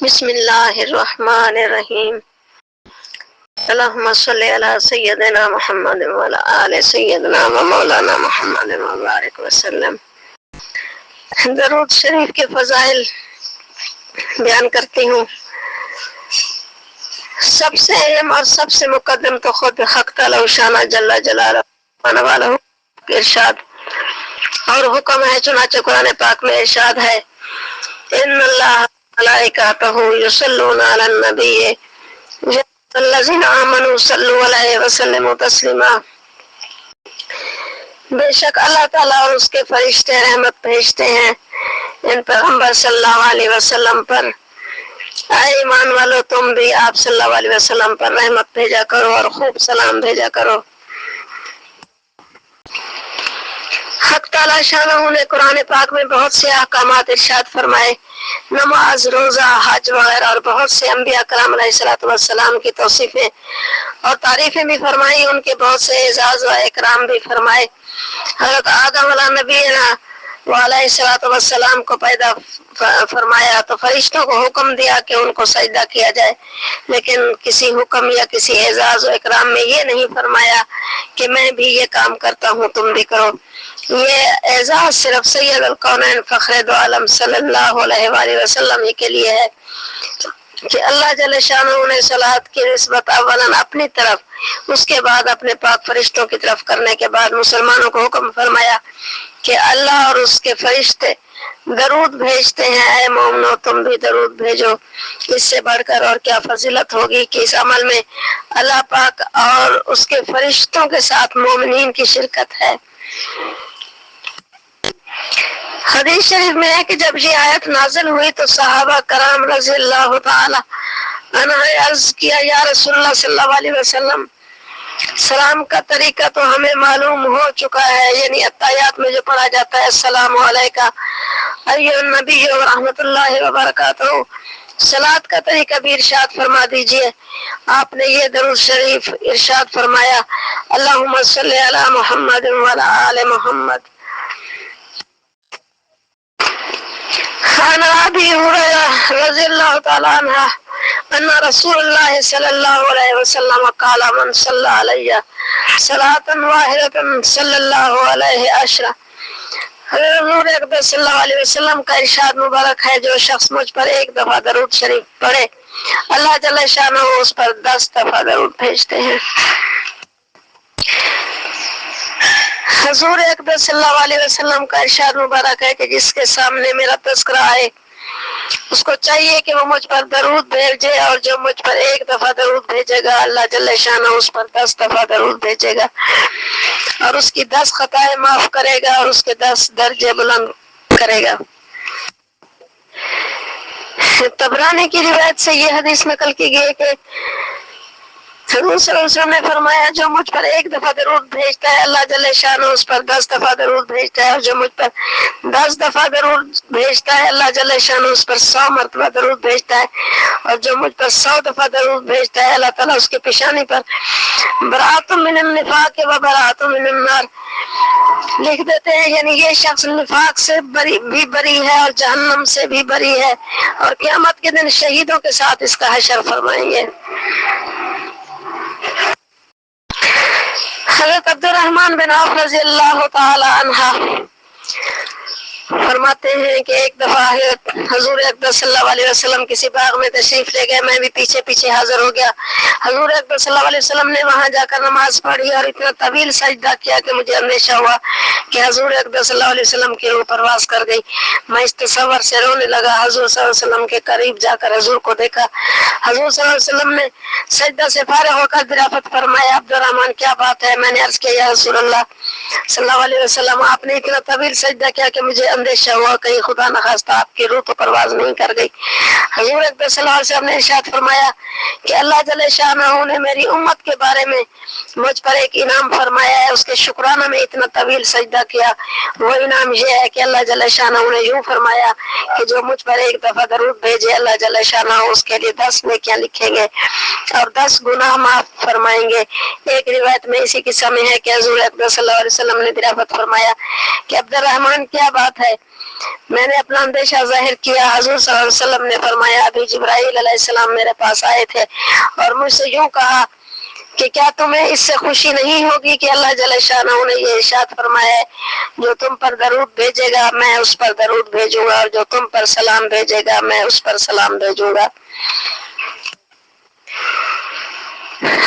بسم اللہ الرحمن الرحیم اللہم صلی علی سیدنا محمد وعلی آل سیدنا و مولانا محمد وبارک وسلم۔ درود شریف کے فضائل بیان کرتی ہوں۔ سب سے اہم اور سب سے مقدم تو خود حق تعالی شانہ جل جلالہ آنے والا ارشاد اور حکم ہے، چنانچہ قرآن پاک میں ارشاد ہے، ان اللہ ملائکتہ یصلون علی النبی الذین آمنوا صلوا علیہ وسلموا تسلیما۔ بے شک اللہ تعالیٰ اور اس کے فرشتے رحمت بھیجتے ہیں ان پیغمبر صلی اللہ علیہ وسلم پر۔ اے ایمان والو، تم بھی آپ صلی اللہ علیہ وسلم پر رحمت بھیجا کرو اور خوب سلام بھیجا کرو۔ حق تعالیٰ شانہ نے قرآن پاک میں بہت سے احکامات ارشاد فرمائے، نماز، روزہ، حج وغیرہ، اور بہت سے انبیاء کرام علیہ الصلوۃ والسلام کی توصیفیں اور تعریفیں بھی فرمائی، ان کے بہت سے اعزاز و اکرام بھی فرمائے۔ حضرت آدم علیہ نبینا علیہ الصلوۃ والسلام کو پیدا فرمایا تو فرشتوں کو حکم دیا کہ ان کو سجدہ کیا جائے، لیکن کسی حکم یا کسی اعزاز و اکرام میں یہ نہیں فرمایا کہ میں بھی یہ کام کرتا ہوں تم بھی کرو۔ یہ اعزاز صرف سید الکونین فخر دو عالم صلی اللہ علیہ وآلہ وسلم ہی کے لیے ہے کہ اللہ جل شانہ نے صلاۃ کی نسبت اولاً اپنی طرف، اس کے بعد اپنے پاک فرشتوں کی طرف کرنے کے بعد مسلمانوں کو حکم فرمایا کہ اللہ اور اس کے فرشتے درود بھیجتے ہیں، اے مومنو تم بھی درود بھیجو۔ اس سے بڑھ کر اور کیا فضیلت ہوگی کہ اس عمل میں اللہ پاک اور اس کے فرشتوں کے ساتھ مومنین کی شرکت ہے۔ حدیث شریف میں ہے کہ جب یہ آیت نازل ہوئی تو صحابہ کرام رضی اللہ تعالی عنہ عرض کیا، یا رسول اللہ صلی اللہ علیہ وسلم، سلام کا طریقہ تو ہمیں معلوم ہو چکا ہے، یعنی اتحیات میں جو پڑھا جاتا ہے السلام علیکہ ایھا النبی و رحمۃ اللہ وبرکاتہ، صلاۃ کا طریقہ بھی ارشاد فرما دیجئے۔ آپ نے یہ درود شریف ارشاد فرمایا، اللہم صلی علی محمد وعلی آل محمد۔ عن ابی ہریرہ رضی اللہ تعالی عنہ ان رسول اللہ صلی اللہ علیہ وسلم قال من صلی علیہ صلاۃ واحدۃ صلی اللہ علیہ عشرہ۔ حضور اقدس صلی اللہ علیہ وسلم کا ارشاد مبارک ہے، جو شخص مجھ پر ایک دفعہ درود شریف پڑھے اللہ جل شانہ اس پر 10 دفعہ درود بھیجتے ہیں۔ حضور اقدس صلی اللہ علیہ وسلم کا ارشاد مبارک ہے کہ جس کے سامنے میرا تذکرہ آئے اس کو چاہیے کہ وہ مجھ پر درود بھیجے، اور جو مجھ پر ایک دفعہ درود بھیجے گا اللہ جل شانہ اس پر 10 دفعہ درود بھیجے گا، اور اس کی 10 خطائیں معاف کرے گا اور اس کے 10 درجے بلند کرے گا۔ طبرانی کی روایت سے یہ حدیث نقل کی گئی کہ حضور صلی اللہ علیہ وسلم نے فرمایا، جو مجھ پر ایک دفعہ درود بھیجتا ہے اللہ جل شانہ اس پر 10 دفعہ درود بھیجتا ہے، اور جو مجھ پر 10 دفعہ درود بھیجتا ہے اللہ جل شانہ اس پر 100 مرتبہ درود بھیجتا ہے، اور جو مجھ پر 100 دفعہ درود بھیجتا ہے اللہ تعالیٰ اس کے پیشانی پر برأت من النفاق و برأت من النار لکھ دیتے ہیں، یعنی یہ شخص نفاق سے بھی بری ہے اور جہنم سے بھی بری ہے، اور قیامت کے دن شہیدوں کے ساتھ اس کا حشر فرمائیں گے۔ حضرت عبد الرحمن بن عوف رضی اللہ تعالی عنہ فرماتے ہیں کہ ایک دفعہ حضور اقدس صلی اللہ علیہ وسلم کسی باغ میں تشریف لے گئے، میں بھی پیچھے پیچھے حاضر ہو گیا۔ حضور اقدس صلی اللہ علیہ وسلم نے وہاں جا کر نماز پڑھی اور اتنا طویل سجدہ کیا کہ مجھے اندیشہ ہوا کہ حضور اقدس صلی اللہ علیہ وسلم کی روح پرواز کر گئی۔ میں اس تصور سے رونے لگا۔ حضور صلی اللہ علیہ وسلم کے قریب جا کر حضور کو دیکھا۔ حضور صلی اللہ علیہ وسلم نے سجدہ سے فارغ ہو کر درافت فرمایا، عبد الرحمن کیا بات ہے؟ میں نے عرض کیا، یا رسول اللہ صلی اللہ علیہ وسلم، آپ نے اتنا طویل سجدہ کیا کہ مجھے اندیشہ اندیشہ ہوا کہیں خدا نخواستہ آپ کی روح تو پرواز نہیں کر گئی۔ حضور اکبر صلی اللہ علیہ وسلم نے ارشاد فرمایا کہ اللہ جل شانہ نے میری امت کے بارے میں مجھ پر ایک انعام فرمایا ہے، اس کے شکرانہ میں اتنا طویل سجدہ کیا۔ وہ انعام یہ ہے کہ اللہ جل شانہ نے یوں فرمایا کہ جو مجھ پر ایک دفعہ درود بھیجے اللہ جل شانہ اس کے لیے 10 نیکیاں لکھیں گے اور 10 گناہ معاف فرمائیں گے۔ ایک روایت میں اسی قصہ میں ہے کہ حضور اکبر صلی اللہ علیہ وسلم نے دریافت فرمایا کہ عبد الرحمن کیا بات ہے؟ میں نے اپنا اندیشہ ظاہر کیا۔ حضور صلی اللہ علیہ وسلم نے فرمایا ابھی جبرائیل علیہ السلام میرے پاس آئے تھے اور مجھ سے یوں کہا کہ کیا تمہیں اس سے خوشی نہیں ہوگی کہ اللہ جل شانہ نے یہ ارشاد فرمایا ہے جو تم پر درود بھیجے گا میں اس پر درود بھیجوں گا اور جو تم پر سلام بھیجے گا میں اس پر سلام بھیجوں گا۔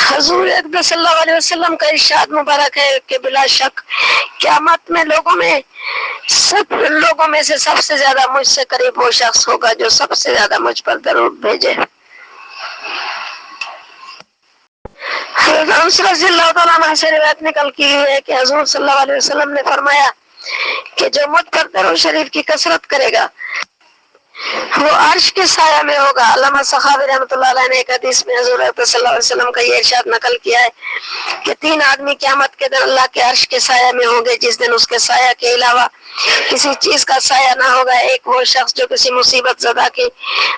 حضور اکبر صلی اللہ علیہ وسلم کا ارشاد مبارک ہے کہ بلا شک قیامت میں سب لوگوں میں سے سب سے زیادہ مجھ سے قریب وہ شخص ہوگا جو سب سے زیادہ مجھ پر درود بھیجے۔ حضرت انس رضی اللہ تعالیٰ عنہ سے روایت نقل کی ہے کہ حضور صلی اللہ علیہ وسلم نے فرمایا کہ جو مجھ پر درود شریف کی کثرت کرے گا وہ عرش کے سایہ میں ہوگا۔ علامہ سخاوی رحمۃ اللہ علیہ نے ایک حدیث میں حضور صلی اللہ علیہ وسلم کا یہ ارشاد نقل کیا ہے کہ 3 آدمی قیامت کے دن اللہ کے عرش کے سایہ میں ہوں گے جس دن اس کے سایہ کے علاوہ کسی چیز کا سایہ نہ ہوگا۔ ایک وہ شخص جو کسی مصیبت زدہ کی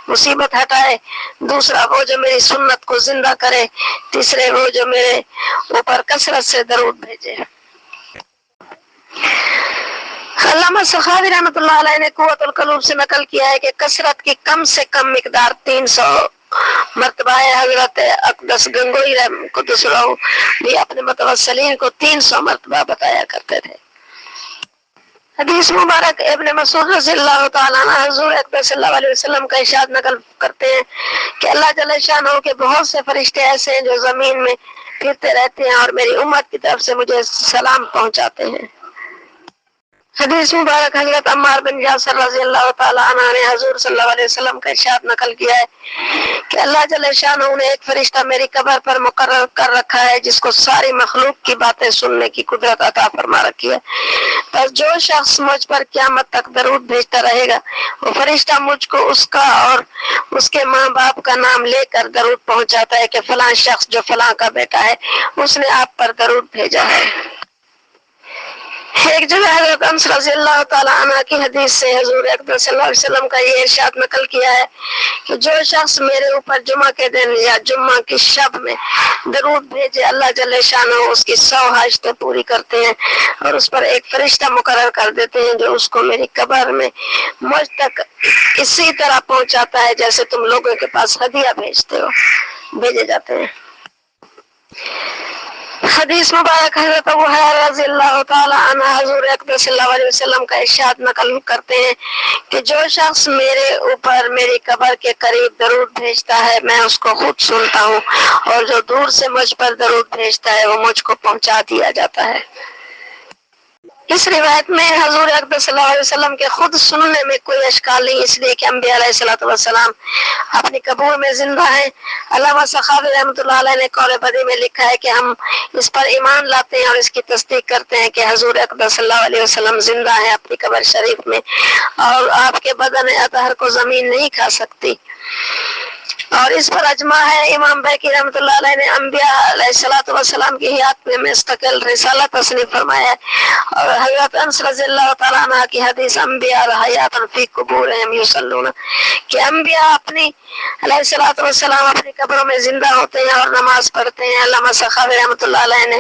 مصیبت ہٹائے، دوسرا وہ جو میری سنت کو زندہ کرے، تیسرے وہ جو میرے اوپر کثرت سے درود بھیجے۔ علامہ سخاوی رحمۃ اللہ علیہ نے قوت القلوب سے نقل کیا ہے کہ کثرت کی کم سے کم مقدار 300 مرتبہ ہے۔ حضرت اقدس گنگوئی قدس روح بھی اپنے متوسلین کو 300 مرتبہ بتایا کرتے تھے۔ حدیث مبارک ابن مسعود رضی اللہ تعالیٰ عنہ حضور اکبر صلی اللہ علیہ وسلم کا ارشاد نقل کرتے ہیں کہ اللہ جل شانہ کے بہت سے فرشتے ایسے ہیں جو زمین میں پھرتے رہتے ہیں اور میری امت کی طرف سے مجھے سلام پہنچاتے ہیں۔ حدیث مبارک حضرت عمار بن یاسر رضی اللہ تعالیٰ عنہ نے حضور صلی اللہ علیہ وسلم کا ارشاد نقل کیا ہے کہ اللہ جل شانہ نے ایک فرشتہ میری قبر پر مقرر کر رکھا ہے جس کو ساری مخلوق کی باتیں سننے کی قدرت عطا فرما رکھی ہے۔ بس جو شخص مجھ پر قیامت تک درود بھیجتا رہے گا وہ فرشتہ مجھ کو اس کا اور اس کے ماں باپ کا نام لے کر درود پہنچاتا ہے کہ فلاں شخص جو فلاں کا بیٹا ہے اس نے آپ پر درود بھیجا ہے۔ ایک جگہ حضرت انس رضی اللہ تعالیٰ عنہ کی حدیث سے حضور اکبر صلی اللہ علیہ وسلم کا یہ ارشاد نقل کیا ہے کہ جو شخص میرے اوپر جمعہ کے دن یا جمعہ کی شب میں درود بھیجے اللہ جل شانہ اس کی 100 حاجتیں پوری کرتے ہیں اور اس پر ایک فرشتہ مقرر کر دیتے ہیں جو اس کو میری قبر میں مجھ تک اسی طرح پہنچاتا ہے جیسے تم لوگوں کے پاس ہدیہ بھیجے جاتے ہیں۔ حدیث مبارک حضرت ابو ہریرہ رضی اللہ تعالی عنہ حضور اکبر صلی اللہ علیہ وسلم کا ارشاد نقل کرتے ہیں کہ جو شخص میرے اوپر میری قبر کے قریب درود بھیجتا ہے میں اس کو خود سنتا ہوں اور جو دور سے مجھ پر درود بھیجتا ہے وہ مجھ کو پہنچا دیا جاتا ہے۔ اس روایت میں حضور اکبر صلی اللہ علیہ وسلم کے خود سننے میں کوئی اشکال نہیں، اس لیے کہ انبیاء علیہ الصلوۃ والسلام اپنی قبور میں زندہ ہیں۔ علامہ سخاوی رحمۃ اللہ علیہ نے قول بدی میں لکھا ہے کہ ہم اس پر ایمان لاتے ہیں اور اس کی تصدیق کرتے ہیں کہ حضور اکبر صلی اللہ علیہ وسلم زندہ ہیں اپنی قبر شریف میں اور آپ کے بدن اطہر کو زمین نہیں کھا سکتی، اور اس پر اجماع ہے۔ امام بیہقی رحمۃ اللہ علیہ نے انبیاء علیہ الصلوۃ والسلام کی حیات میں مستقل رسالہ تصنیف فرمایا ہے، اور حضرت انس رضی اللہ تعالیٰ عنہ کی حدیث انبیاء حیات فی قبورہم یصلون کہ انبیاء اپنی علیہ الصلوۃ والسلام اپنی قبروں میں زندہ ہوتے ہیں اور نماز پڑھتے ہیں۔ علامہ سخاوی رحمۃ اللہ علیہ نے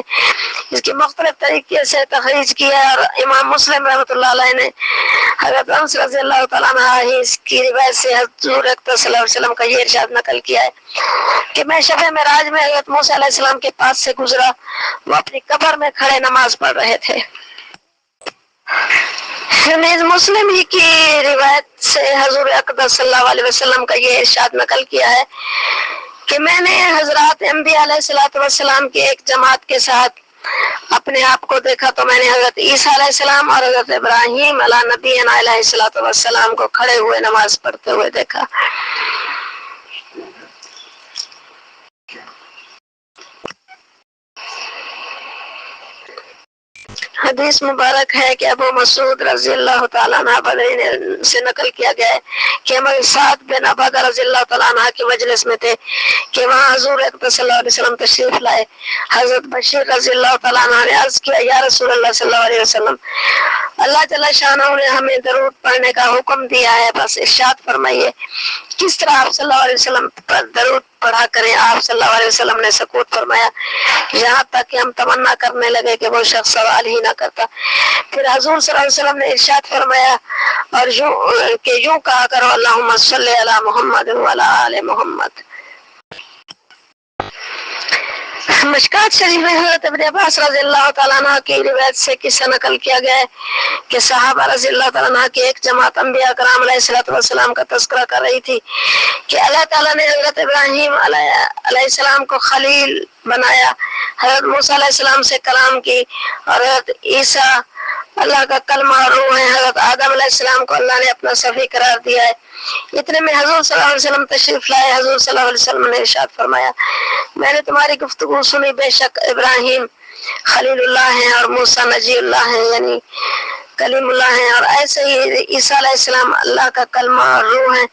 اس کی مختلف طریقے سے تخریج کی ہے، اور امام مسلم رحمۃ اللہ علیہ نے حضرت انس رضی اللہ تعالیٰ عنہ ہی اس کی روایت سے حضور اکبر صلی اللہ علیہ وسلم کا یہ ارشاد نقل کیا ہے کہ میں شب معراج میں حضرت موسیٰ علیہ السلام کے پاس سے گزرا، وہ اپنی قبر میں کھڑے نماز پڑھ رہے تھے۔ مسلم ہی کی روایت سے حضور اکبر صلی اللہ علیہ وسلم کا یہ ارشاد نقل کیا ہے کہ میں نے حضرات انبیاء علیہ الصلوۃ والسلام کی ایک جماعت کے ساتھ اپنے آپ کو دیکھا تو میں نے حضرت عیسیٰ علیہ السلام اور حضرت ابراہیم علیہ نبینا علیہ الصلوۃ والسلام کو کھڑے ہوئے نماز پڑھتے ہوئے دیکھا۔ حدیث مبارک ہے کہ ابو مسعود رضی اللہ تعالیٰ عنہ بدری سے نقل کیا گیا ہے کہ ہم سعد بن عبادہ رضی اللہ تعالیٰ عنہ کی مجلس میں تھے کہ وہاں حضور اقدس صلی اللہ علیہ وسلم تشریف لائے. حضرت بشیر رضی اللہ تعالیٰ عنہ نے عرض کیا یا رسول اللہ صلی اللہ علیہ وسلم اللہ جل شانہ نے ہمیں درود پڑھنے کا حکم دیا ہے، بس ارشاد فرمائیے کس طرح آپ صلی اللہ علیہ وسلم پر درود پڑھا کریں. آپ صلی اللہ علیہ وسلم نے سکوت فرمایا یہاں تک کہ ہم تمنا کرنے لگے کہ وہ شخص سوال ہی نہ کرتا. پھر حضور صلی اللہ علیہ وسلم نے ارشاد فرمایا اور یوں کہا کرو اللہم صلی علی محمد وعلی آل محمد. مشکات شریف میں حضرت ابن عباس رضی اللہ تعالیٰ عنہ کی روایت سے قصہ نقل کیا گیا ہے کہ صحابہ رضی اللہ تعالیٰ عنہ کی ایک جماعت انبیاء کرام علیہ السلام کا تذکرہ کر رہی تھی کہ اللہ تعالیٰ نے حضرت ابراہیم علیہ السلام کو خلیل بنایا، حضرت موسیٰ علیہ السلام سے کلام کی، اور حضرت عیسیٰ اللہ کا کلمہ اور روح ہے، حضرت آدم علیہ السلام کو اللہ نے اپنا صفی قرار دیا ہے. اتنے میں حضور صلی اللہ علیہ وسلم تشریف لائے. حضور صلی اللہ علیہ وسلم نے ارشاد فرمایا میں نے تمہاری گفتگو سنی، بے شک ابراہیم خلیل اللہ ہیں اور موسیٰ نجی اللہ ہیں یعنی کلیم اللہ ہیں، اور ایسے ہی عیسیٰ علیہ السلام اللہ کا کلمہ اور روح ہیں،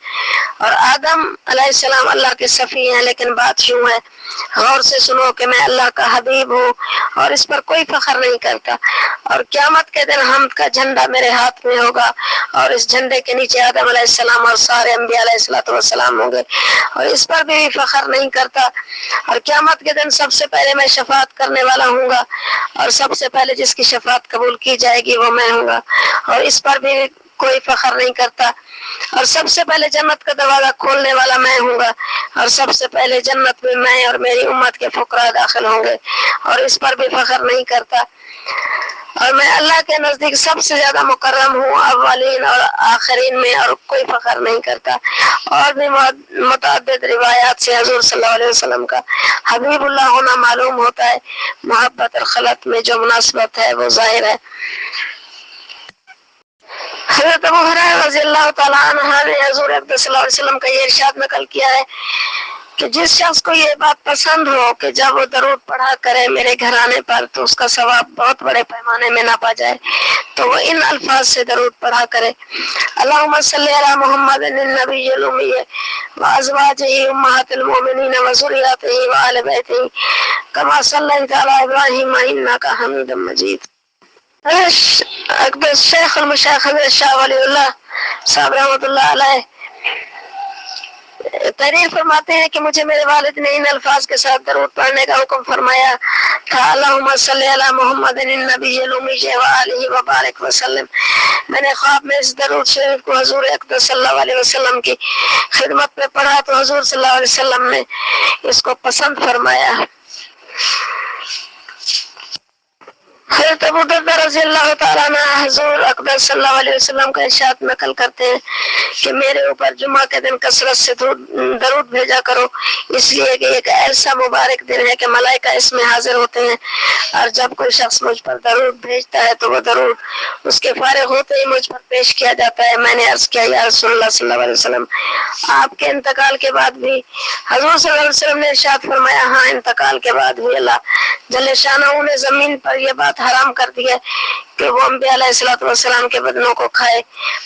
اور آدم علیہ السلام اللہ کے صفی ہیں. لیکن بات یوں ہے، غور سے سنو کہ میں اللہ کا حبیب ہوں اور اس پر کوئی فخر نہیں کرتا، اور قیامت کے دن حمد کا جھنڈا میرے ہاتھ میں ہوگا اور اس جھنڈے کے نیچے آدم علیہ السلام اور سارے انبیاء علیہ السلام ہوں گے، اور اس پر بھی فخر نہیں کرتا. اور قیامت کے دن سب سے پہلے میں شفاعت کرنے والا ہوں گا، اور سب سے پہلے جس کی شفاعت قبول کی جائے گی وہ میں ہوں گا، اور اس پر بھی کوئی فخر نہیں کرتا. اور سب سے پہلے جنت کا دروازہ کھولنے والا میں ہوں گا، اور سب سے پہلے جنت میں میں اور میری امت کے فقراء داخل ہوں گے، اور اس پر بھی فخر نہیں کرتا. اور میں اللہ کے نزدیک سب سے زیادہ مکرم ہوں اولین اور آخرین میں، اور کوئی فخر نہیں کرتا. اور بھی متعدد روایات سے حضور صلی اللہ علیہ وسلم کا حبیب اللہ ہونا معلوم ہوتا ہے. محبت اور خلط میں جو مناسبت ہے وہ ظاہر ہے. حضرت ابو ہریرہ رضی اللہ تعالیٰ عنہ نے حضور اقدس صلی اللہ علیہ وسلم کا یہ ارشاد نقل کیا ہے کہ جس شخص کو یہ بات پسند ہو کہ جب وہ درود پڑھا کرے میرے گھرانے پر تو اس کا ثواب بہت بڑے پیمانے میں ناپا جائے تو وہ ان الفاظ سے درود پڑھا کرے اللہم صلی علی محمد النبی الامی وازواجہ امہات المؤمنین وذریاتہ وآل بیتہ کما صلیت علی ابراہیم انک حمید مجید. اقدس شیخ المشایخ حضرت شاہ ولی اللہ صاحب رحمۃ اللہ علیہ تحریر فرماتے ہیں کہ مجھے میرے والد نے ان الفاظ کے ساتھ درود پڑھنے کا حکم فرمایا تھا اللہم صلی علی محمد النبی الامی وآلہ وبارک وسلم. میں نے خواب میں اس درود شریف کو حضور اقدس صلی اللہ علیہ وسلم کی خدمت میں پڑھا تو حضور صلی اللہ علیہ وسلم نے اس کو پسند فرمایا. حضرت ابو دردہ رضی اللہ تعالیٰ عنہ حضور اقدس صلی اللہ علیہ وسلم کا ارشاد نقل کرتے ہیں کہ میرے اوپر جمعہ کے دن کثرت سے درود بھیجا کرو، اس لیے کہ ایک ایسا مبارک دن ہے کہ ملائکہ اس میں حاضر ہوتے ہیں، اور جب کوئی شخص مجھ پر درود بھیجتا ہے تو وہ درود اس کے فارغ ہوتے ہی مجھ پر پیش کیا جاتا ہے. میں نے عرض کیا یا رسول اللہ صلی اللہ علیہ وسلم آپ کے انتقال کے بعد بھی؟ حضور صلی اللہ علیہ وسلم نے ارشاد فرمایا ہاں انتقال کے بعد بھی اللہ جل شانہ نے زمین پر یہ بات حرام کر دی ہے کہ وہ انبیاء علیہ السلام کے بدنوں کو کھائے.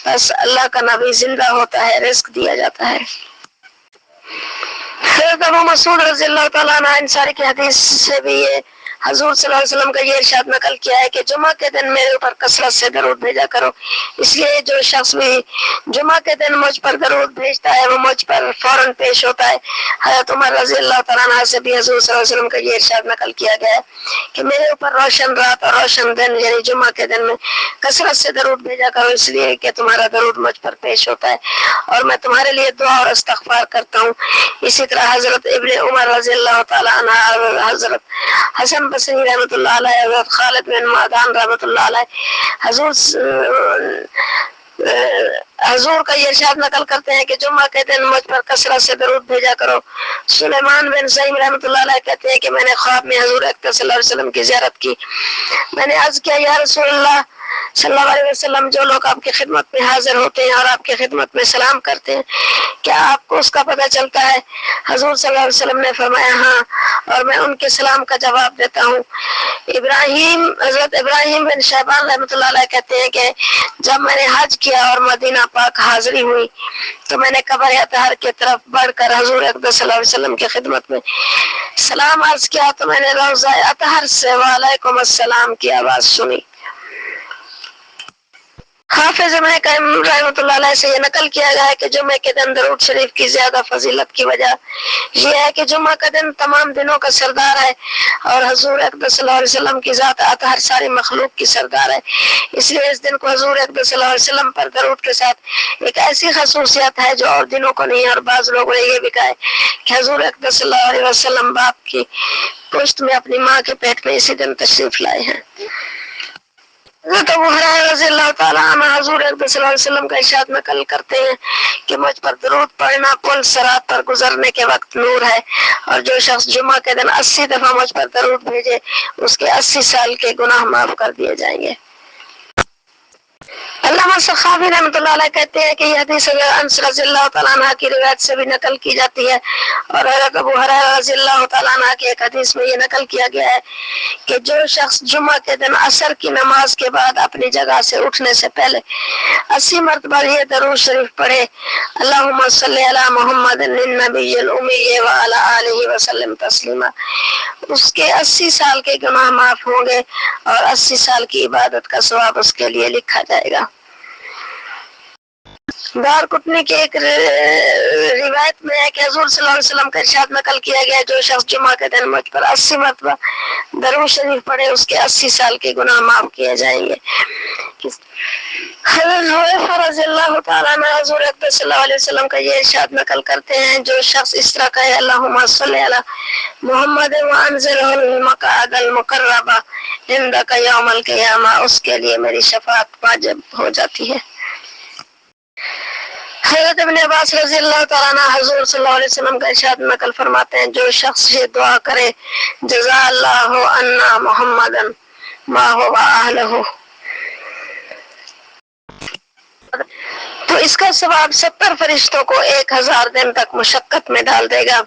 بس اللہ کا نبی زندہ ہوتا ہے، رزق دیا جاتا ہے. حضرت ابو مسعود رضی اللہ تعالیٰ عنہ انصاری کی حدیث سے بھی یہ حضور صلی اللہ علیہ وسلم کا یہ ارشاد نقل کیا ہے کہ جمعہ کے دن میرے اوپر کثرت سے درود بھیجا کرو، اس لیے جو شخص بھی جمعہ کے دن مجھ پر درود بھیجتا ہے وہ مجھ پر فوراً پیش ہوتا ہے. حضرت عمر رضی اللہ تعالیٰ عنہ سے بھی حضور صلی اللہ علیہ وسلم کا یہ ارشاد نقل کیا گیا ہے کہ میرے اوپر روشن رات اور روشن دن یعنی جمعہ کے دن میں کثرت سے درود بھیجا کرو، اس لیے کہ تمہارا درود مجھ پر پیش ہوتا ہے اور میں تمہارے لیے دعا اور استغفار کرتا ہوں. اسی طرح حضرت ابن عمر رضی اللہ تعالیٰ عنہ اور حضرت حسن بصری رحمۃ اللہ علیہ، حضرت خالد بن معدان رحمۃ اللہ علیہ حضور کا یہ ارشاد نقل کرتے ہیں کہ جمعہ کے دن مجھ پر کثرت سے درود بھیجا کرو. سلیمان بن سعیم رحمۃ اللہ علیہ کہتے ہیں کہ میں نے خواب میں حضور اکرم صلی اللہ علیہ وسلم کی زیارت کی. میں نے عرض کیا یا رسول اللہ صلی اللہ علیہ وسلم جو لوگ آپ کی خدمت میں حاضر ہوتے ہیں اور آپ کی خدمت میں سلام کرتے ہیں کیا آپ کو اس کا پتہ چلتا ہے؟ حضور صلی اللہ علیہ وسلم نے فرمایا ہاں، اور میں ان کے سلام کا جواب دیتا ہوں۔ حضرت ابراہیم بن شیبان رحمۃ اللہ علیہ کہتے ہیں کہ جب میں نے حج کیا اور مدینہ پاک حاضری ہوئی تو میں نے قبر اطہر کی طرف بڑھ کر حضور اقدس صلی اللہ علیہ وسلم کی خدمت میں سلام عرض کیا تو میں نے روضہ اطہر سے وعلیکم السلام کی آواز سنی۔ حافظ ابن قیم رحمۃ اللہ علیہ سے یہ نقل کیا گیا ہے کہ جمعے کے دن درود شریف کی زیادہ فضیلت کی وجہ یہ ہے کہ جمعہ کا دن تمام دنوں کا سردار ہے اور حضور اقدس صلی اللہ علیہ وسلم کی ذات اطہر ساری مخلوق کی سردار ہے، اس لیے اس دن کو حضور اقدس صلی اللہ علیہ وسلم پر درود کے ساتھ ایک ایسی خصوصیت ہے جو اور دنوں کو نہیں ہے۔ اور بعض لوگوں نے یہ بھی کہا ہے کہ حضور اقدس صلی اللہ علیہ وسلم باپ کی پشت میں اپنی ماں کے پیٹ میں اسی دن تشریف لائے ہیں۔ حضرت ابو ہریرہ رضی اللہ تعالیٰ عنہ حضور اقدس صلی اللہ علیہ وسلم کا ارشاد نقل کرتے ہیں کہ مجھ پر درود پڑھنا پل صراط پر گزرنے کے وقت نور ہے، اور جو شخص جمعہ کے دن 80 دفعہ مجھ پر درود بھیجے اس کے 80 سال کے گناہ معاف کر دیے جائیں گے۔ علامہ سخاوی رحمۃ اللہ علیہ کہتے ہیں کہ یہ حدیث انس رضی اللہ تعالیٰ عنہ کی روایت سے بھی نقل کی جاتی ہے، اور حضرت ابو ہریرہ رضی اللہ تعالیٰ عنہ کی ایک حدیث میں یہ نقل کیا گیا ہے کہ جو شخص جمعہ کے دن عصر کی نماز کے بعد اپنی جگہ سے اٹھنے سے پہلے 80 مرتبہ یہ درود شریف پڑھے اللہم صلی علی محمد النبی الامی وعلی آلہ وسلم تسلیما، اس کے 80 سال کے گناہ معاف ہوں گے اور 80 سال کی عبادت کا ثواب اس کے لیے لکھا جائے گا۔ دار قطنی کی ایک روایت میں ہے کہ حضور صلی اللہ علیہ وسلم کا ارشاد نقل کیا گیا جو شخص جمعہ کے دن مجھ پر 80 مرتبہ درود شریف پڑھے اس کے 80 سال کے گناہ معاف کیے جائیں گے۔ حضرت حذیفہ رضی اللہ تعالیٰ عنہ حضور اقدس صلی اللہ علیہ وسلم کا یہ ارشاد نقل کرتے ہیں جو شخص اس طرح کہے اللہم صلی علی محمد وانزلہ المقعد المقرب عندک یوم القیامہ، اس کے لیے میری شفاعت واجب ہو جاتی ہے۔ حضرت ابن عباس رضی اللہ تعالیٰ عنہ حضور صلی اللہ علیہ وسلم کا ارشاد نقل فرماتے ہیں جو شخص یہ دعا کرے جزا اللہ عنا محمدا ما هو اہلہ، تو اس کا ثواب 70 فرشتوں کو 1000 دن تک مشقت میں ڈال دے گا۔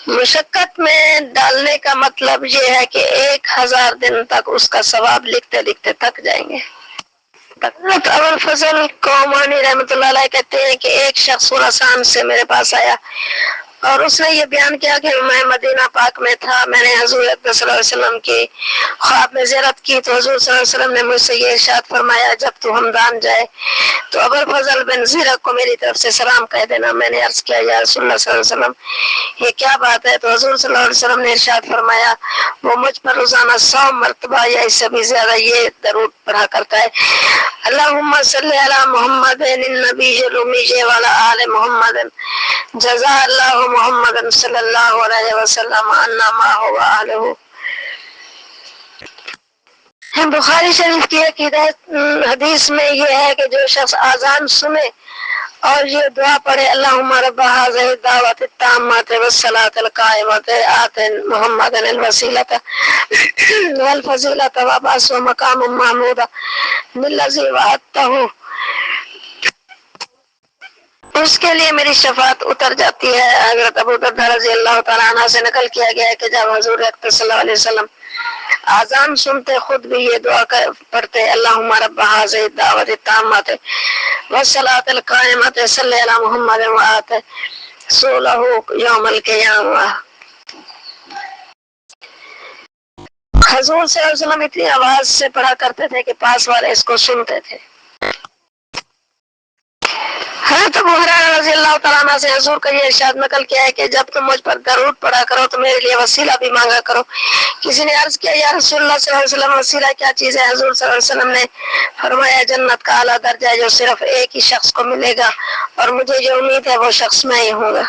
مشقت میں ڈالنے کا مطلب یہ ہے کہ 1000 دن تک اس کا ثواب لکھتے لکھتے تھک جائیں گے۔ حضرت ابوالفضل کومانی رحمۃ اللہ علیہ کہتے ہیں کہ ایک شخص خراسان سے میرے پاس آیا اور اس نے یہ بیان کیا کہ میں مدینہ پاک میں تھا، میں نے حضور اقدس صلی اللہ علیہ وسلم کی خواب میں زیارت کی تو حضور صلی اللہ علیہ وسلم نے مجھ سے یہ ارشاد فرمایا جب تو ہمدان جائے تو ابوالفضل بن زیرک کو میری طرف سے سلام کہہ دینا۔ میں نے عرض کیا یا رسول اللہ صلی اللہ علیہ وسلم یہ کیا بات ہے؟ تو حضور صلی اللہ علیہ وسلم نے ارشاد فرمایا وہ مجھ پر روزانہ 100 مرتبہ یا اس سے بھی زیادہ یہ درود پڑھا کرتا ہے اللہم صلی علی محمد النبی الامی وعلی آل محمد جزا اللہ محمد صلی اللہ علیہ وسلم عنا ما هو اہلہ۔ بخاری شریف کی ایک حدیث میں یہ ہے کہ جو شخص اذان سنے اور یہ دعا پڑھے اللہم رب هذه الدعوۃ التامۃ والصلاۃ القائمۃ آت محمد الوسیلۃ والفضیلۃ وابعثه مقاما محمودا الذی وعدتہ، اس کے لیے میری شفاعت اتر جاتی ہے۔ حضرت ابو درداء رضی اللہ تعالیٰ عنہ سے نقل کیا گیا ہے کہ جب حضور اقدس صلی اللہ علیہ وسلم اذان سنتے خود بھی یہ دعا پڑھتے اللہم رب هذه الدعوۃ التامۃ والصلاۃ القائمۃ صلی علی محمد وآت رسولہ یوم القیامہ۔ حضور صلی اللہ علیہ وسلم اتنی آواز سے پڑھا کرتے تھے کہ پاس والے اس کو سنتے تھے۔ حضرت ابو ہریرہ رضی اللہ تعالیٰ عنہ سے حضور کا یہ ارشاد نقل کیا ہے کہ جب تم مجھ پر درود پڑھا کرو تو میرے لیے وسیلہ بھی مانگا کرو۔ کسی نے عرض کیا یا رسول اللہ صلی اللہ علیہ وسلم وسیلہ کیا چیز ہے؟ حضور صلی اللہ علیہ وسلم نے فرمایا جنت کا اعلیٰ درجہ ہے جو صرف ایک ہی شخص کو ملے گا اور مجھے جو امید ہے وہ شخص میں ہی ہوں گا۔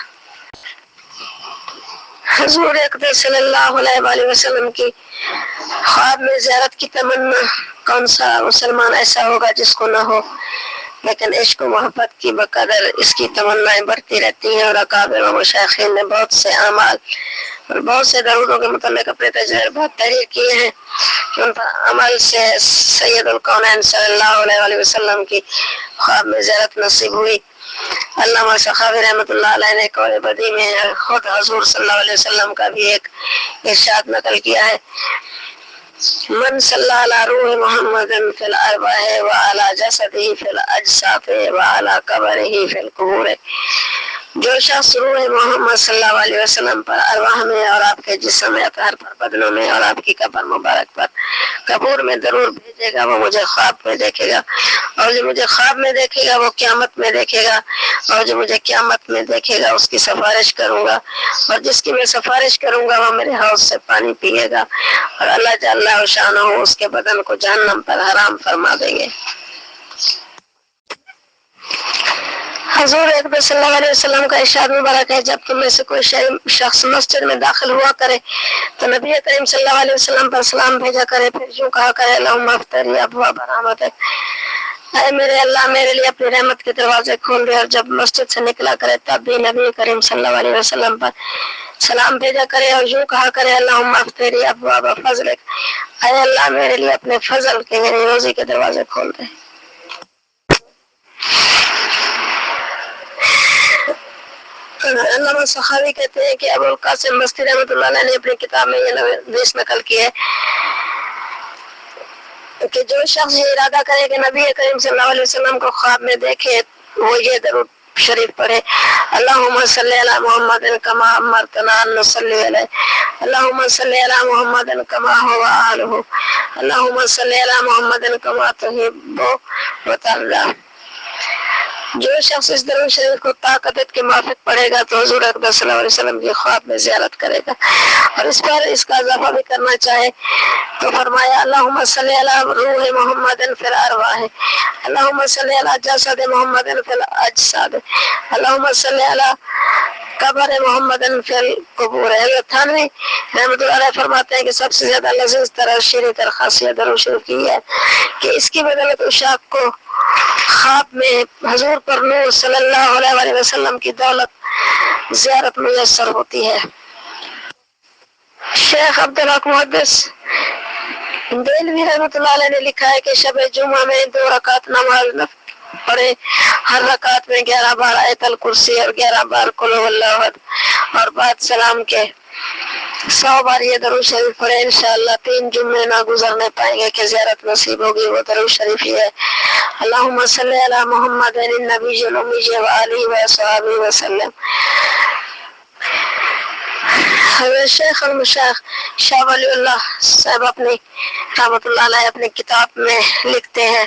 حضور اقدس صلی اللہ علیہ وآلہ وسلم کی خواب میں زیارت کی تمنا کون سا مسلمان ایسا ہوگا جس کو نہ ہو؟ لیکن عشق و محبت کی بقدر اس کی تمنائیں بڑھتی رہتی ہیں، اور اکابر و مشائخین نے بہت سے اعمال اور بہت سے درودوں کے متعلق اپنے تجربات تحریر کیے ہیں کہ ان پر عمل سے سید الکونین صلی اللہ علیہ وسلم کی خواب میں زیارت نصیب ہوئی۔ علامہ سخاوی رحمۃ اللہ علیہ نے قول بدیع میں خود حضور صلی اللہ علیہ وسلم کا بھی ایک ارشاد نقل کیا ہے، من صلی علی روح محمد فی الارواح وعلی جسدہ فی الاجساد وعلی قبرہ فی القبور، جو شخص روح محمد صلی اللہ علیہ وسلم پر، ارواح میں اور آپ کے جسم میں، اطہار پر، بدنوں میں اور آپ کی قبر مبارک پر قبور میں ضرور بھیجے گا، وہ مجھے خواب میں دیکھے گا، اور جو مجھے خواب میں دیکھے گا وہ قیامت میں دیکھے گا، اور جو مجھے قیامت میں دیکھے گا اس کی سفارش کروں گا، اور جس کی میں سفارش کروں گا وہ میرے حوض سے پانی پیے گا، اور اللہ جل شانہ اس کے بدن کو جہنم پر حرام فرما دیں گے۔ حضور اکبر صلی اللہ علیہ وسلم کا ارشاد مبارک ہے، جب تم میں سے کوئی شخص مسجد میں داخل ہوا کرے تو نبی کریم صلی اللہ علیہ وسلم پر سلام بھیجا کرے، پھر یوں کہا کرے اللہم افتح لی ابواب رحمتک، اے میرے اللہ میرے لیے اپنی رحمت کے دروازے کھول دے، اور جب مسجد سے نکلا کرے تب بھی نبی کریم صلی اللہ علیہ وسلم پر سلام بھیجا کرے اور یوں کہا کرے اللہم افتح لی ابواب فضلک، اے اللہ میرے لیے اپنے فضل کے یعنی روزی کے دروازے کھول دے۔ علامہ سخاوی کہتے ہیں کہ ابو القاسم بستی رحمۃ اللہ علیہ نے اپنی کتاب میں یہ حدیث نقل کی ہے کہ جو شخص یہ ارادہ کرے کہ نبی کریم صلی اللہ علیہ وسلم کو خواب میں دیکھے وہ یہ درود شریف پڑھے، اللہم صلی علی محمد کما امرتنا ان نصلی علیہ، اللہم صلی علی محمد کما هو آلہ، اللہم صلی علی محمد کما تحب وترضى۔ جو شخص اس درود شریف کو طاقت کے موافق پڑھے گا تو حضور اکبر صلی اللہ علیہ وسلم کی خواب میں زیارت کرے گا، اور اس پر اس کا اضافہ بھی کرنا چاہے تو فرمایا اللہم صلی علی روح محمد فی الارواح، اللہم صلی علی جسد محمد فی الاجساد، اللہم صلی علی قبر محمد فی القبور۔ تھانوی رحمۃ اللہ علیہ فرماتے ہیں کہ سب سے زیادہ لذیذ تر شیریں تر خاصیت درود شریف کی ہے کہ اس کی بدولت عشاق کو خواب میں حضور پر نور صلی اللہ علیہ وسلم کی دولت زیارت میسر ہوتی ہے۔ شیخ عبدالحق محدث دہلوی رحمۃ اللہ علیہ نے لکھا ہے کہ شب جمعہ میں 2 رکعت نماز پڑھے، ہر رکعت میں 11 بار آیت الکرسی اور 11 بار قل هو اللہ احد، اور بعد سلام کے 100 بار یہ درود شریف پڑھے، انشاءاللہ 3 جمعے نہ گزرنے پائیں گے کہ زیارت نصیب ہوگی۔ وہ درود شریف یہ ہے اللہم صلی علی محمد النبی الامی وآلہ وصحبہ وسلم۔ حضرت شیخ المشائخ شاہ ولی اللہ صاحب اپنی رحمۃ اللہ علیہ اپنی کتاب میں لکھتے ہیں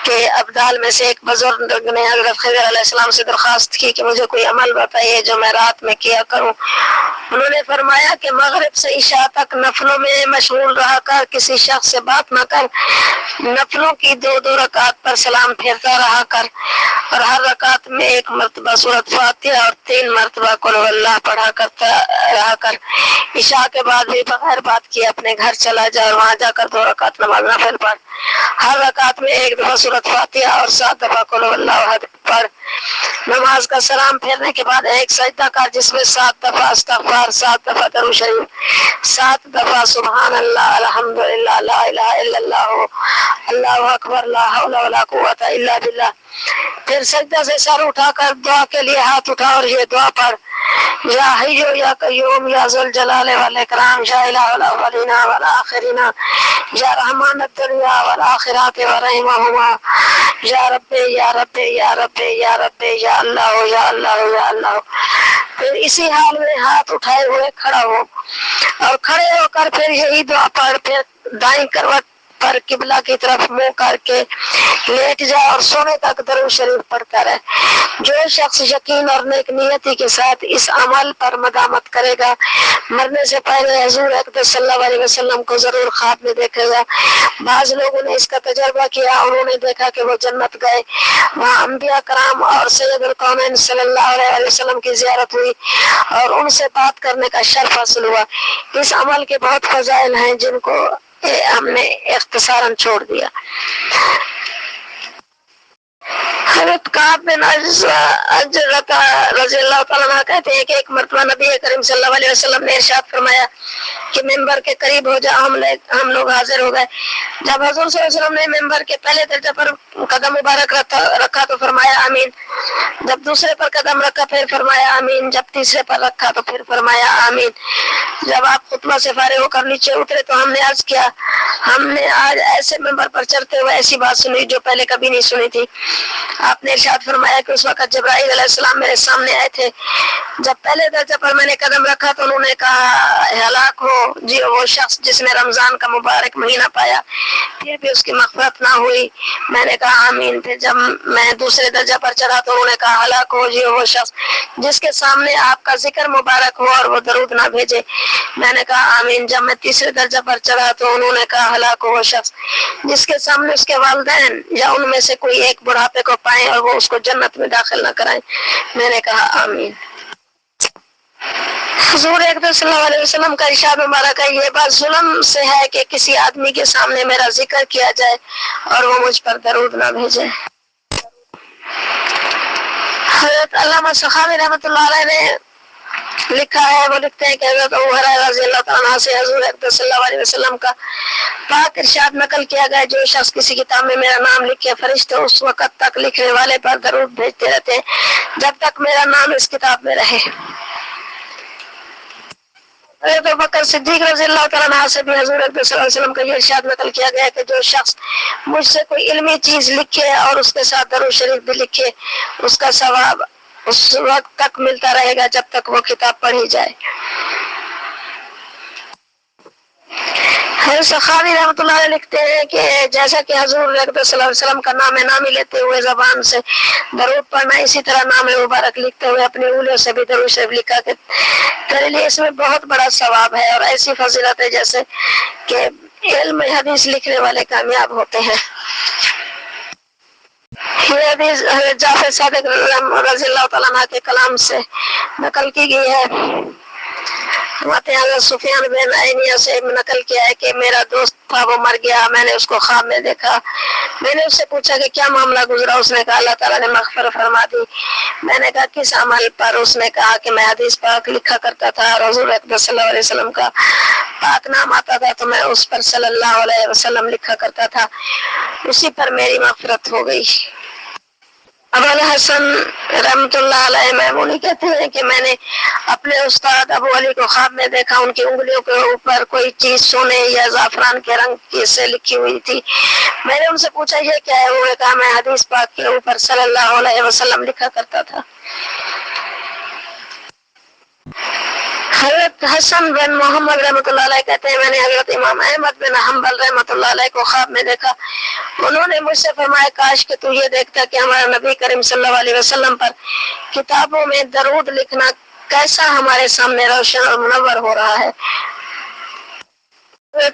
کہ ابدال میں سے ایک بزرگ نے حضرت خضر علیہ السلام سے درخواست کی کہ مجھے کوئی عمل بتائیے جو میں رات میں کیا کروں۔ انہوں نے فرمایا کہ مغرب سے عشاء تک نفلوں میں مشغول رہا کر، کسی شخص سے بات نہ کر، نفلوں کی 2 رکعت پر سلام پھیرتا رہا کر، اور ہر رکعت میں 1 مرتبہ سورۃ فاتحہ اور 3 مرتبہ قل هو اللہ پڑھا کرتا رہا کر۔ عشاء کے بعد بھی بغیر بات کیے اپنے گھر چلا جا اور وہاں جا کر 2 رکعت نماز نفل پڑھ، ہر رکعت میں 1 دفعہ سورۃ فاتحہ اور 7 دفعہ قل هو اللہ احد پڑھ۔ نماز کا سلام پھیرنے کے بعد 1 سجدہ کر جس میں 7 دفعہ استغفار، 7 دفعہ درود شریف، 7 دفعہ سبحان اللہ، الحمدللہ، لا الہ الا اللہ، اللہ اکبر، لا حول ولا قوت الا باللہ۔ پھر سجدہ سے سر اٹھا کر دعا کے لیے ہاتھ اٹھا اور یہ دعا پڑھ یا حی یا قیوم یا ذوالجلال والاکرام یا الہ الاولین والآخرین یا رحمان الدنیا والآخرات ورحمہما یا رب یا رب یا رب یا رب یا اللہ یا اللہ یا اللہ۔ پھر اسی حال میں ہاتھ اٹھائے ہوئے کھڑا ہو، اور کھڑے ہو کر پھر یہی دعا پڑھ، پھر دائیں کروٹ پر قبلہ کی طرف منہ کر کے لیٹ جا اور سونے تک درود شریف پڑھتا رہے۔ جو شخص یقین اور نیک نیتی کے ساتھ اس عمل پر مدامت کرے گا مرنے سے پہلے حضور اکبر صلی اللہ علیہ وسلم کو ضرور خواب میں دیکھے گا۔ بعض لوگوں نے اس کا تجربہ کیا، انہوں نے دیکھا کہ وہ جنت گئے، وہاں انبیاء کرام اور سید الکونین صلی اللہ علیہ وسلم کی زیارت ہوئی اور ان سے بات کرنے کا شرف حاصل ہوا۔ اس عمل کے بہت فضائل ہیں جن کو ہم نے اختصاراً چھوڑ دیا۔ حضرت کعب بن اجرہ رضی اللہ تعالیٰ عنہ کہتے ہیں کہ ایک مرتبہ نبی کریم صلی اللہ علیہ وسلم نے ارشاد فرمایا کہ ممبر کے قریب ہو جا، ہم لوگ حاضر ہو گئے۔ جب حضور صلی اللہ علیہ وسلم نے ممبر کے پہلے درجے پر قدم مبارک رکھا تو فرمایا آمین، جب دوسرے پر قدم رکھا پھر فرمایا آمین، جب تیسرے پر رکھا تو پھر فرمایا آمین۔ جب آپ خطبہ سے فارغ ہو کر نیچے اترے تو ہم نے عرض کیا ہم نے آج ایسے ممبر پر چڑھتے ہوئے ایسی بات سنی جو پہلے کبھی نہیں سنی تھی۔ آپ نے ارشاد فرمایا کہ اس وقت جبرائیل علیہ السلام میرے سامنے آئے تھے، جب پہلے درجے پر میں نے قدم رکھا تو انہوں نے کہا ہلاک ہو جی وہ شخص جس نے رمضان کا مبارک مہینہ پایا پھر بھی اس کی مغفرت نہ ہوئی۔ میں نے کہا آمین۔ پھر جب میں دوسرے درجہ پر چڑھا تو انہوں نے کہا ہلاک ہو جی وہ شخص جس کے سامنے آپ کا ذکر مبارک ہو اور وہ درود نہ بھیجے۔ میں نے کہا آمین۔ جب میں تیسرے درجہ پر چڑھا تو انہوں نے کہا ہلاک ہو وہ شخص جس کے سامنے اس کے والدین یا ان میں سے کوئی ایک بڑھاپے کو پائیں اور وہ اس کو جنت میں داخل نہ کرائیں۔ میں نے کہا آمین۔ حضور اقدس صلی اللہ علیہ وسلم کا ارشاد مبارک ہے یہ بات ظلم سے ہے کہ کسی آدمی کے سامنے میرا ذکر کیا جائے اور وہ مجھ پر درود نہ بھیجے۔ حضرت علامہ سخاوی رحمۃ اللہ علیہ نے لکھا ہے، وہ لکھتے ہیں کہ حضرت ابو ہریرہ رضی اللہ تعالیٰ عنہ سے حضور اقدس صلی اللہ علیہ وسلم کا پاک ارشاد نقل کیا گیا جو شخص کسی کتاب میں میرا نام لکھے فرشتے اس وقت تک لکھنے والے پر درود بھیجتے رہتے ہیں جب تک میرا نام اس کتاب میں رہے۔ حضرت ابوبکر صدیق رضی اللہ تعالیٰ عنہ سے بھی حضور اقدس صلی اللہ علیہ وسلم کا یہ ارشاد نقل کیا گیا کہ جو شخص مجھ سے کوئی علمی چیز لکھے اور اس کے ساتھ درود شریف بھی لکھے اس کا ثواب اس وقت تک ملتا رہے گا جب تک وہ کتاب پڑھی جائے۔ حضرت سخاوی رحمۃ اللہ علیہ لکھتے ہیں کہ جیسا کہ حضور اقدس صلی اللہ علیہ وسلم کا نام نامی لیتے ہوئے زبان سے درود پڑھنا اسی طرح نام مبارک لکھتے ہوئے اپنی انگلیوں سے بھی درود شریف لکھا کہ تیرے لیے اس میں بہت بڑا ثواب ہے اور ایسی فضیلت ہے جیسے کہ علم حدیث لکھنے والے کامیاب ہوتے ہیں۔ یہ حدیث جعفر صادق رضی اللہ تعالیٰ عنہ کے کلام سے نقل کی گئی ہے۔ ہمارے حضرت سفیان بن عینیہ سے نقل کیا ہے کہ میرا دوست تھا وہ مر گیا، میں نے اس کو خواب میں دیکھا، میں نے اس سے پوچھا کہ کیا معاملہ گزرا، اس نے کہا اللہ تعالیٰ نے مغفرت فرما دی۔ میں نے کہا کس عمل پر؟ اس نے کہا کہ میں حدیث پاک لکھا کرتا تھا اور حضور اقدس صلی اللہ علیہ وسلم کا پاک نام آتا تھا تو میں اس پر صلی اللہ علیہ وسلم لکھا کرتا تھا، اسی پر میری مغفرت ہو گئی۔ ابو الحسن رحمۃ اللہ علیہ میمونی کہتے ہیں کہ میں نے اپنے استاد ابو علی کو خواب میں دیکھا، ان کی انگلیوں کے اوپر کوئی چیز سونے یا زعفران کے رنگ کی سے لکھی ہوئی تھی۔ میں نے ان سے پوچھا یہ کیا ہے؟ انہوں نے کہا میں حدیث پاک کے اوپر صلی اللہ علیہ وسلم لکھا کرتا تھا۔ حضرت حسن بن محمد رحمۃ اللہ علیہ کہتے ہیں میں نے حضرت امام احمد بن حنبل رحمۃ اللہ علیہ کو خواب میں دیکھا، انہوں نے مجھ سے فرمایا کاش کہ تو یہ دیکھتا کہ ہمارا نبی کریم صلی اللہ علیہ وسلم پر کتابوں میں درود لکھنا کیسا ہمارے سامنے روشن اور منور ہو رہا ہے۔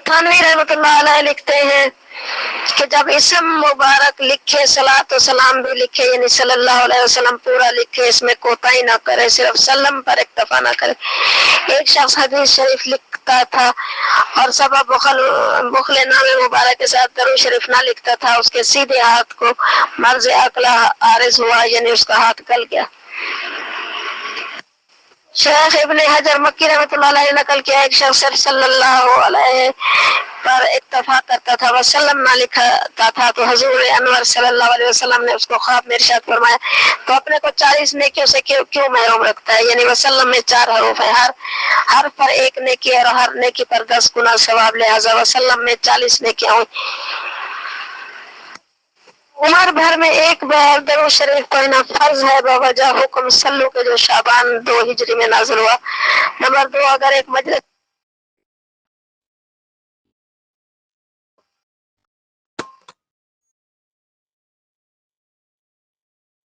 تھانوی رحمۃ اللہ علیہ لکھتے ہیں کہ جب اسم مبارک لکھے صلاۃ و سلام بھی لکھے یعنی صلی اللہ علیہ وسلم پورا لکھے، اس میں کوتاہی نہ کرے، صرف سلم پر اکتفا نہ کرے۔ ایک شخص حدیث شریف لکھتا تھا اور سبب بخل نام مبارک کے ساتھ درود شریف نہ لکھتا تھا، اس کے سیدھے ہاتھ کو مرض عقلہ عارض ہوا یعنی اس کا ہاتھ گل گیا۔ شیخ ابن حجر مکی رحمۃ اللہ علیہ نقل کیا ایک شخص صلی اللہ علیہ پر اکتفا کرتا تھا وسلم نہ لکھتا تھا تو حضور انور صلی اللہ علیہ وسلم نے اس کو خواب میں ارشاد فرمایا تو اپنے کو 40 نیکیوں سے کیوں محروم رکھتا ہے؟ یعنی وسلم میں 4 حروف ہیں، ہر حرف پر 1 نیکی اور ہر نیکی پر 10 گنا ثواب، لہذا وسلم میں 40 نیکیاں ہوئی۔ عمر بھر میں ایک بار درود شریف پڑھنا فرض ہے بوجہ حکم صلو کے جو شعبان 2 ہجری میں نازل ہوا۔ نمبر 2 اگر ایک مجلس